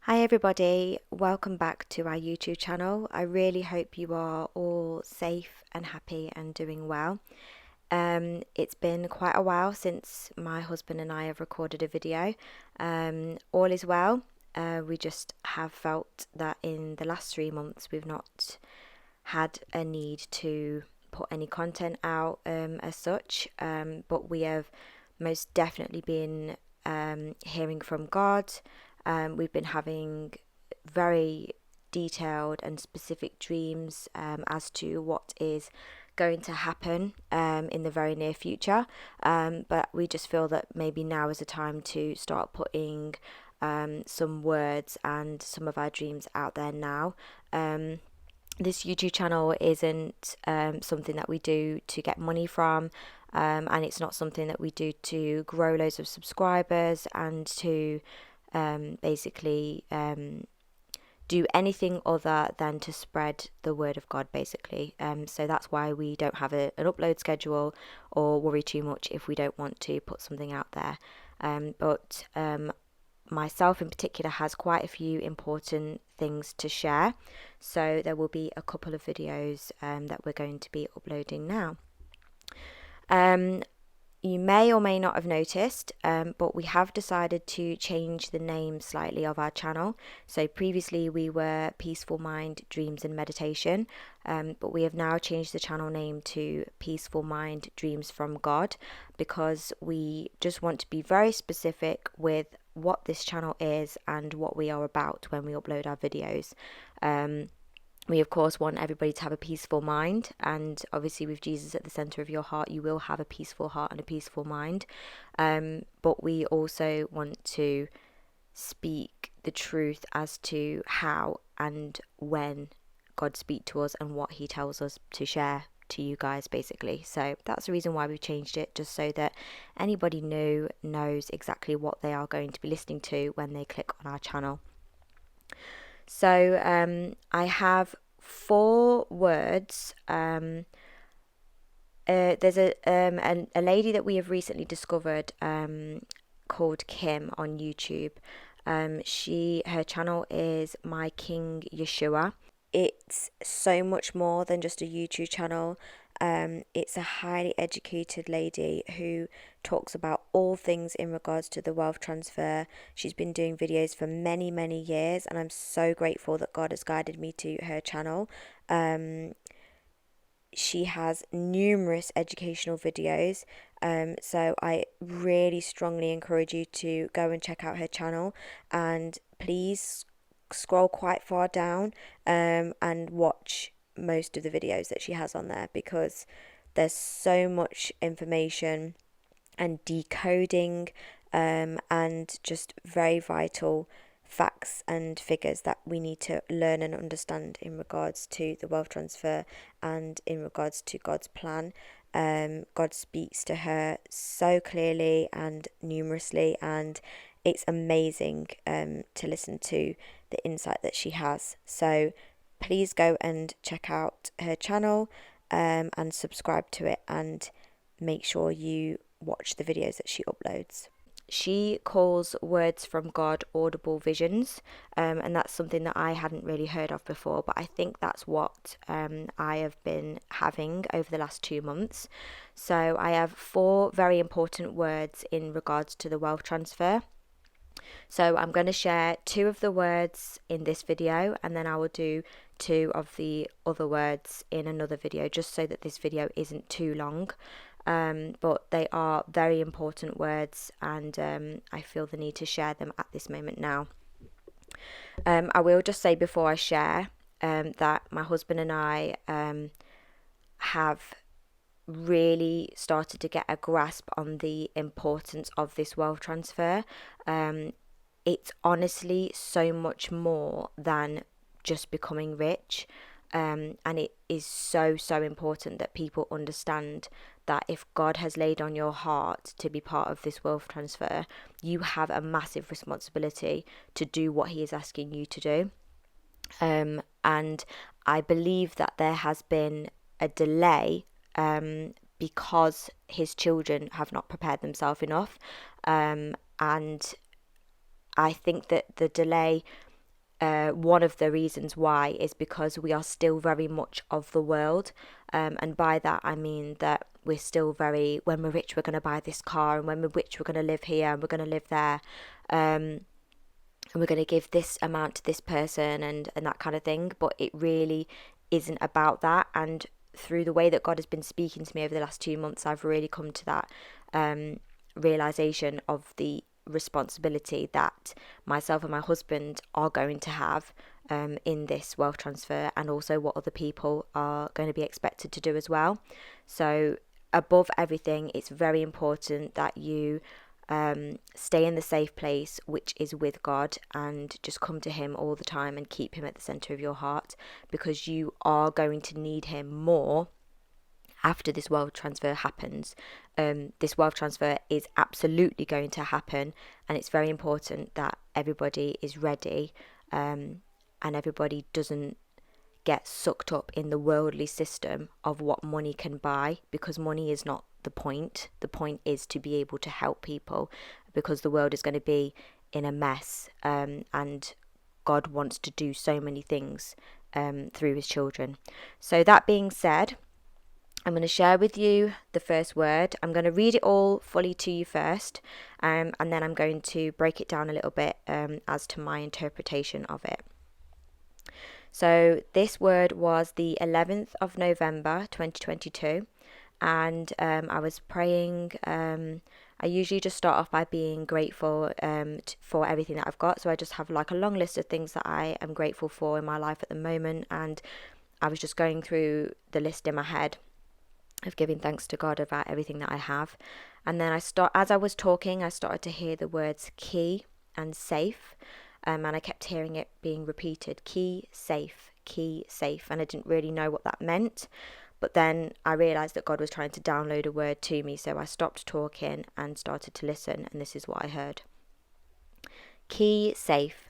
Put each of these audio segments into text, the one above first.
Hi everybody, welcome back to our YouTube channel. I really hope you are all safe and happy and doing well. It's been quite a while since my husband and I have recorded a video. All is well. We just have felt that in the last 3 months we've not had a need to put any content out as such, but we have most definitely been hearing from God. We've been having very detailed and specific dreams as to what is going to happen in the very near future. But we just feel that maybe now is the time to start putting some words and some of our dreams out there now. This YouTube channel isn't something that we do to get money from, and it's not something that we do to grow loads of subscribers and to basically do anything other than to spread the word of God, basically. So that's why we don't have an upload schedule or worry too much if we don't want to put something out there. But myself in particular has quite a few important things to share, so there will be a couple of videos that we're going to be uploading now. You may or may not have noticed, but we have decided to change the name slightly of our channel. So previously we were Peaceful Mind, Dreams and Meditation, but we have now changed the channel name to Peaceful Mind, Dreams from God, because we just want to be very specific with what this channel is and what we are about when we upload our videos. We of course want everybody to have a peaceful mind, and obviously with Jesus at the center of your heart you will have a peaceful heart and a peaceful mind, but we also want to speak the truth as to how and when God speaks to us and what he tells us to share to you guys, basically. So that's the reason why we've changed it, just so that anybody new knows exactly what they are going to be listening to when they click on our channel. So I have 4 words. There's a lady that we have recently discovered called Kim on YouTube. Her channel is My King Yeshua. It's so much more than just a YouTube channel. It's a highly educated lady who talks about all things in regards to the wealth transfer. She's been doing videos for many, many years, and I'm so grateful that God has guided me to her channel. She has numerous educational videos, so I really strongly encourage you to go and check out her channel, and please scroll quite far down and watch most of the videos that she has on there, because there's so much information and decoding and just very vital facts and figures that we need to learn and understand in regards to the wealth transfer and in regards to God's plan. God speaks to her so clearly and numerously, and it's amazing to listen to the insight that she has. So please go and check out her channel and subscribe to it, and make sure you watch the videos that she uploads. She calls words from God audible visions, and that's something that I hadn't really heard of before, but I think that's what I have been having over the last 2 months. So I have 4 very important words in regards to the wealth transfer. So I'm going to share 2 of the words in this video, and then I will do 2 of the other words in another video, just so that this video isn't too long. But they are very important words, and I feel the need to share them at this moment now. I will just say before I share that my husband and I have really started to get a grasp on the importance of this wealth transfer. It's honestly so much more than just becoming rich. And it is so, so important that people understand that if God has laid on your heart to be part of this wealth transfer, you have a massive responsibility to do what he is asking you to do. And I believe that there has been a delay because his children have not prepared themselves enough. And I think that the delay one of the reasons why is because we are still very much of the world. And by that, I mean that we're still very, when we're rich, we're going to buy this car, and when we're rich, we're going to live here and we're going to live there. And we're going to give this amount to this person and that kind of thing. But it really isn't about that. And through the way that God has been speaking to me over the last 2 months, I've really come to that realization of the responsibility that myself and my husband are going to have in this wealth transfer, and also what other people are going to be expected to do as well. So above everything, it's very important that you stay in the safe place, which is with God, and just come to Him all the time and keep Him at the center of your heart, because you are going to need Him more after this wealth transfer happens. This wealth transfer is absolutely going to happen, and it's very important that everybody is ready, and everybody doesn't get sucked up in the worldly system of what money can buy, because money is not the point. The point is to be able to help people, because the world is going to be in a mess, and God wants to do so many things through His children. So that being said, I'm going to share with you the first word. I'm going to read it all fully to you first, and then I'm going to break it down a little bit as to my interpretation of it. So this word was the 11th of November 2022, and I was praying. I usually just start off by being grateful for everything that I've got. So I just have like a long list of things that I am grateful for in my life at the moment, and I was just going through the list in my head of giving thanks to God about everything that I have. And then as I was talking, I started to hear the words key and safe, and I kept hearing it being repeated: key, safe, and I didn't really know what that meant. But then I realized that God was trying to download a word to me, so I stopped talking and started to listen, and this is what I heard. Key, safe.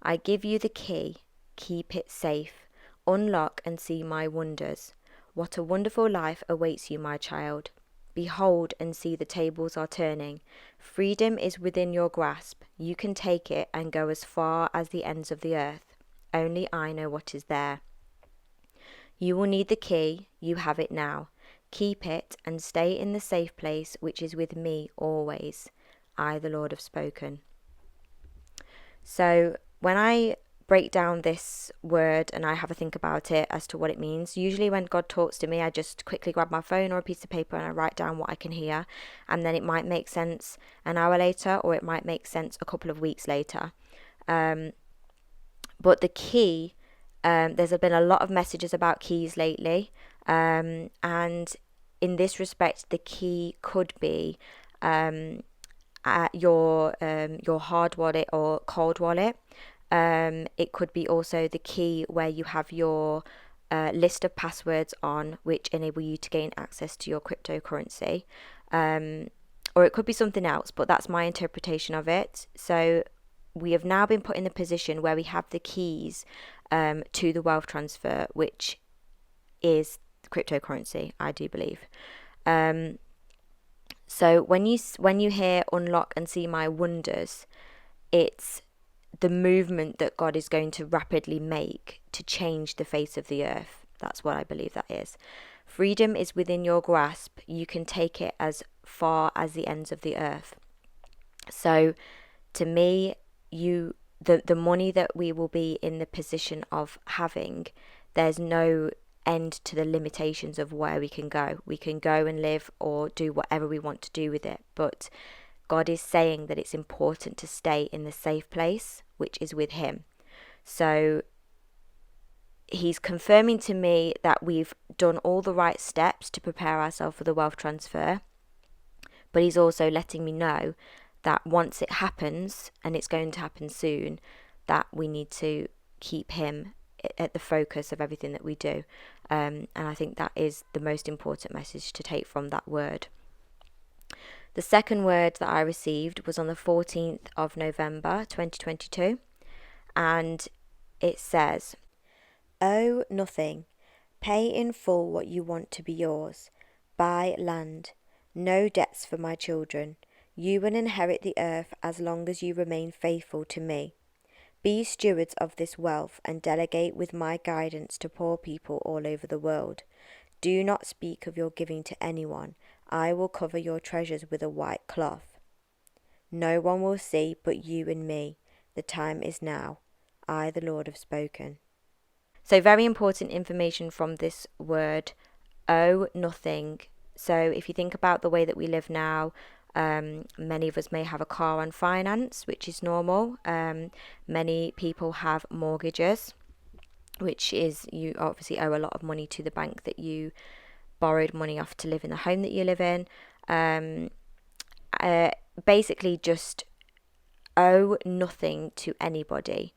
I give you the key, keep it safe. Unlock and see my wonders. What a wonderful life awaits you, my child. Behold and see the tables are turning. Freedom is within your grasp. You can take it and go as far as the ends of the earth. Only I know what is there. You will need the key. You have it now. Keep it and stay in the safe place which is with me always. I, the Lord, have spoken. So when I break down this word and I have a think about it as to what it means, usually when God talks to me, I just quickly grab my phone or a piece of paper and I write down what I can hear, and then it might make sense an hour later, or it might make sense a couple of weeks later. But the key, there's been a lot of messages about keys lately, and in this respect, the key could be your hard wallet or cold wallet. It could be also the key where you have your list of passwords on, which enable you to gain access to your cryptocurrency. Or it could be something else, but that's my interpretation of it. So we have now been put in the position where we have the keys to the wealth transfer, which is cryptocurrency, I do believe. So when you hear unlock and see my wonders, it's the movement that God is going to rapidly make to change the face of the earth. That's what I believe that is. Freedom is within your grasp. You can take it as far as the ends of the earth. So to me, the money that we will be in the position of having, there's no end to the limitations of where we can go. We can go and live or do whatever we want to do with it, but God is saying that it's important to stay in the safe place, which is with Him. So He's confirming to me that we've done all the right steps to prepare ourselves for the wealth transfer, but He's also letting me know that once it happens, and it's going to happen soon, that we need to keep Him at the focus of everything that we do. And I think that is the most important message to take from that word. The second word that I received was on the 14th of November 2022, and it says, "Owe nothing. Pay in full what you want to be yours. Buy land. No debts for my children. You will inherit the earth as long as you remain faithful to me. Be stewards of this wealth and delegate with my guidance to poor people all over the world. Do not speak of your giving to anyone. I will cover your treasures with a white cloth. No one will see but you and me. The time is now. I, the Lord, have spoken. So very important information from this word, owe nothing. So if you think about the way that we live now, many of us may have a car on finance, which is normal. Many people have mortgages, which is you obviously owe a lot of money to the bank that you borrowed money off to live in the home that you live in. Basically just owe nothing to anybody.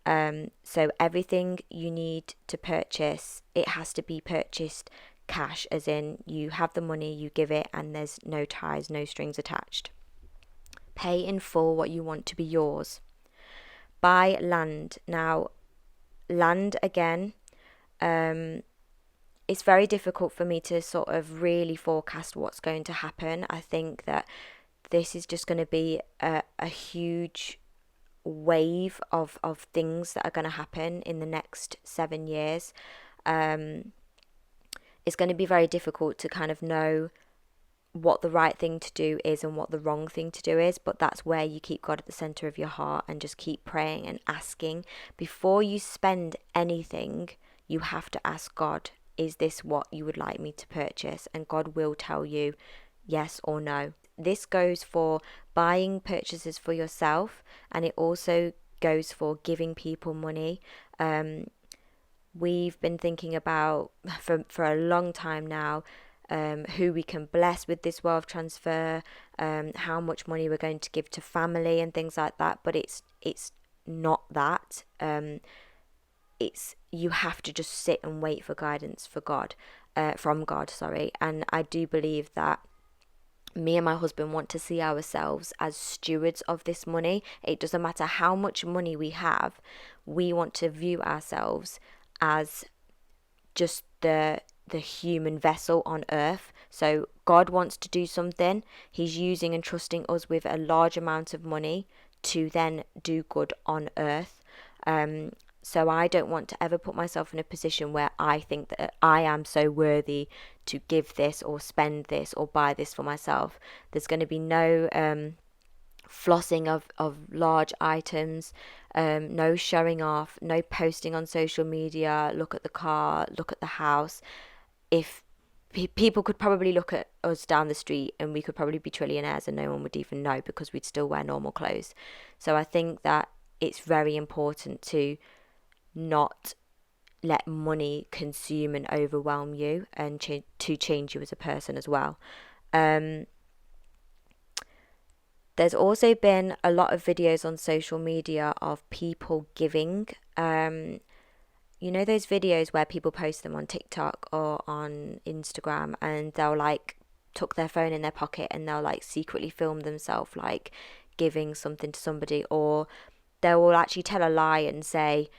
So everything you need to purchase, it has to be purchased cash, as in you have the money, you give it, and there's no ties, no strings attached. Pay in full what you want to be yours. Buy land. Now, land again, it's very difficult for me to sort of really forecast what's going to happen. I think that this is just going to be a huge wave of things that are going to happen in the next 7 years. It's going to be very difficult to kind of know what the right thing to do is and what the wrong thing to do is, but that's where you keep God at the center of your heart and just keep praying and asking. Before you spend anything, you have to ask God, is this what you would like me to purchase? And God will tell you yes or no. This goes for buying purchases for yourself, and it also goes for giving people money. We've been thinking about for a long time now who we can bless with this wealth transfer, how much money we're going to give to family and things like that. But it's not that. It's you have to just sit and wait for guidance from God. And I do believe that me and my husband want to see ourselves as stewards of this money. It doesn't matter how much money we have. We want to view ourselves as just the human vessel on earth. So God wants to do something. He's using and trusting us with a large amount of money to then do good on earth. So I don't want to ever put myself in a position where I think that I am so worthy to give this or spend this or buy this for myself. There's going to be no flossing of large items, no showing off, no posting on social media, look at the car, look at the house. If people could probably look at us down the street and we could probably be trillionaires and no one would even know because we'd still wear normal clothes. So I think that it's very important to not let money consume and overwhelm you, and to change you as a person as well. There's also been a lot of videos on social media of people giving. You know those videos where people post them on TikTok or on Instagram, and they'll like tuck their phone in their pocket and they'll like secretly film themselves like giving something to somebody, or they will actually tell a lie and say,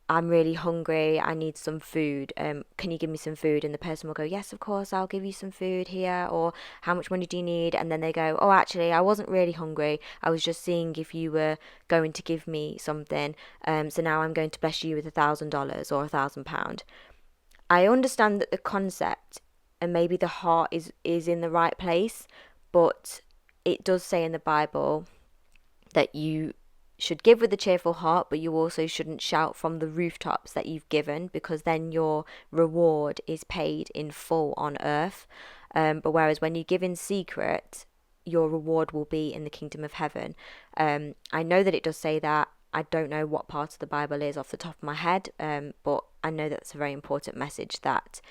I'm really hungry, I need some food, can you give me some food? And the person will go, yes, of course, I'll give you some food here, or how much money do you need? And then they go, oh, actually, I wasn't really hungry, I was just seeing if you were going to give me something, so now I'm going to bless you with $1,000 or £1,000. I understand that the concept and maybe the heart is in the right place, but it does say in the Bible that you should give with a cheerful heart, but you also shouldn't shout from the rooftops that you've given, because then your reward is paid in full on earth. But whereas when you give in secret, your reward will be in the kingdom of heaven. I know that it does say that. I don't know what part of the Bible is off the top of my head, but I know that's a very important message that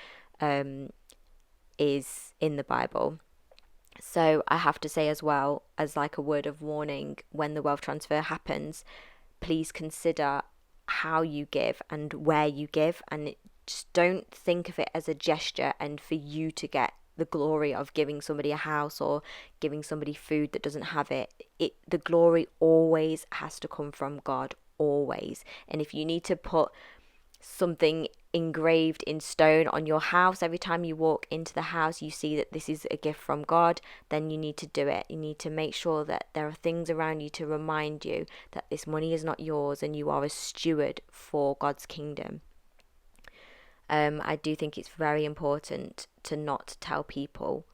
is in the Bible. So I have to say as well, as like a word of warning, when the wealth transfer happens, please consider how you give and where you give, and just don't think of it as a gesture and for you to get the glory of giving somebody a house or giving somebody food that doesn't have it. The glory always has to come from God, always. And if you need to put something engraved in stone on your house. Every time you walk into the house, you see that this is a gift from God, then you need to do it. You need to make sure that there are things around you to remind you that this money is not yours and you are a steward for God's kingdom. I do think it's very important to not tell people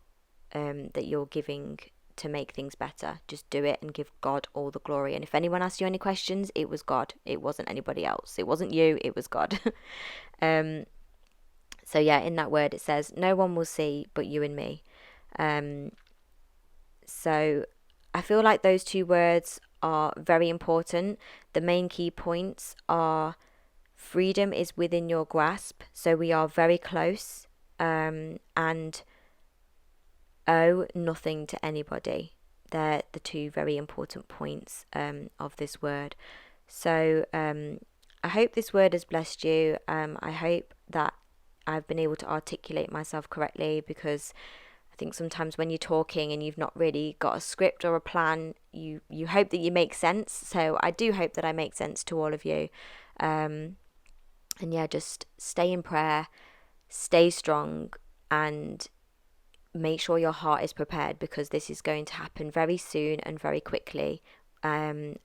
that you're giving to make things better. Just do it and give God all the glory. And if anyone asks you any questions, it was God. It wasn't anybody else. It wasn't you. It was God. So yeah, in that word it says, no one will see but you and me. So I feel like those two words are very important. The main key points are freedom is within your grasp. So we are very close, and owe nothing to anybody. They're the two very important points of this word. So I hope this word has blessed you. I hope that I've been able to articulate myself correctly, because I think sometimes when you're talking and you've not really got a script or a plan, you hope that you make sense. So I do hope that I make sense to all of you. And yeah, just stay in prayer, stay strong, and make sure your heart is prepared, because this is going to happen very soon and very quickly. And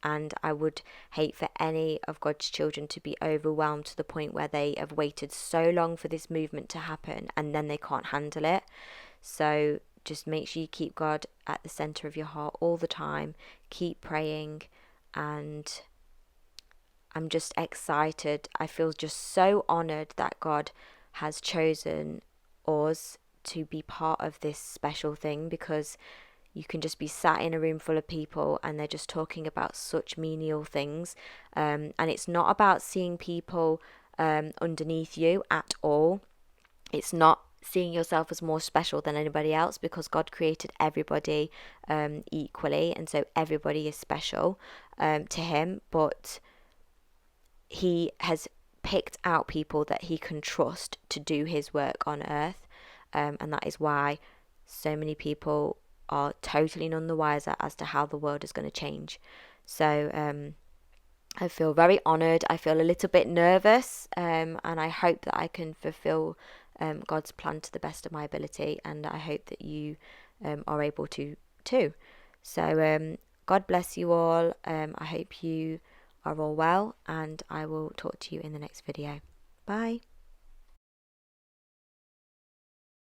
I would hate for any of God's children to be overwhelmed to the point where they have waited so long for this movement to happen and then they can't handle it. So just make sure you keep God at the center of your heart all the time. Keep praying, and I'm just excited. I feel just so honored that God has chosen us to be part of this special thing, because you can just be sat in a room full of people and they're just talking about such menial things. And it's not about seeing people underneath you at all. It's not seeing yourself as more special than anybody else, because God created everybody equally, and so everybody is special to Him. But He has picked out people that He can trust to do His work on earth. And that is why so many people are totally none the wiser as to how the world is going to change. So I feel very honoured. I feel a little bit nervous, and I hope that I can fulfil God's plan to the best of my ability, and I hope that you are able to too. So God bless you all. I hope you are all well, and I will talk to you in the next video. Bye.